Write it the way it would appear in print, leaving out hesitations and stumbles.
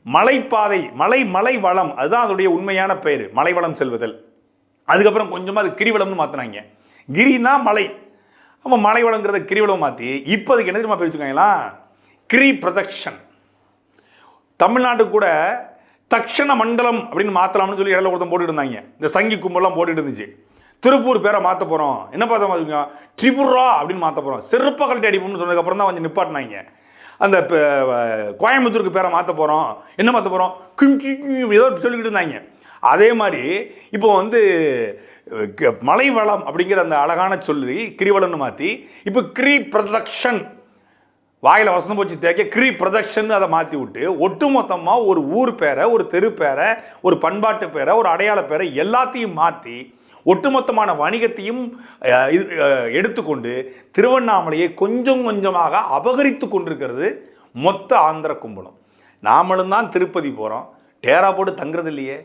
மலைப்பாதை, மலை வளம், அதுதான் அதோடைய உண்மையான பெயர், மலைவளம் செல்வதல். அதுக்கப்புறம் கொஞ்சமாக அது கிரிவலம்னு மாற்றினாங்க. கிரினா மலை, அப்போ மலைவளங்கிறத கிரிவலம் மாற்றி இப்போ அதுக்கு என்ன தெரியுமா பிரிச்சுக்காங்களா, கிரி பிரதக்ஷன். தமிழ்நாட்டு கூட தக்ஷண மண்டலம் அப்படின்னு மாற்றலாம்னு சொல்லி இடையில ஒருத்தன் போட்டுட்டு இருந்தாங்க. இந்த சங்கி கும்பலாம் போட்டுட்டு இருந்துச்சு. திருப்பூர் பேரை மாற்ற போகிறோம், என்ன பார்த்தா பார்த்துக்கோங்க, ட்ரிபுரா அப்படின்னு மாற்ற போகிறோம், செருப்ப கழட்டி அடிப்போம்னு சொன்னதுக்கப்புறம் தான் கொஞ்சம் நிப்பாட்டினாங்க. அந்த கோயம்புத்தூருக்கு பேரை மாற்ற போகிறோம், என்ன மாற்ற போகிறோம், ஏதோ சொல்லிக்கிட்டு இருந்தாங்க. அதே மாதிரி இப்போ வந்து மலைவளம் அப்படிங்கிற அந்த அழகான சொல்லி கிரிவலம்னு மாற்றி இப்போ கிரி பிரதக்ஷன், வாயில் வசனம் போச்சு தேக்க கிரி பிரதக்ஷன் அதை மாற்றி விட்டு ஒட்டுமொத்தமாக ஒரு ஊர் பேரை, ஒரு தெரு பேரை, ஒரு பண்பாட்டு பேரை, ஒரு அடையாள பேரை எல்லாத்தையும் மாற்றி ஒட்டுமொத்தமான வணிகத்தையும் எடுத்துக்கொண்டு திருவண்ணாமலையை கொஞ்சம் கொஞ்சமாக அபகரித்து கொண்டிருக்கிறது மொத்த ஆந்திர கும்பலம். நாமளும் தான் திருப்பதி போகிறோம், டேரா போட்டு தங்குறது இல்லையே.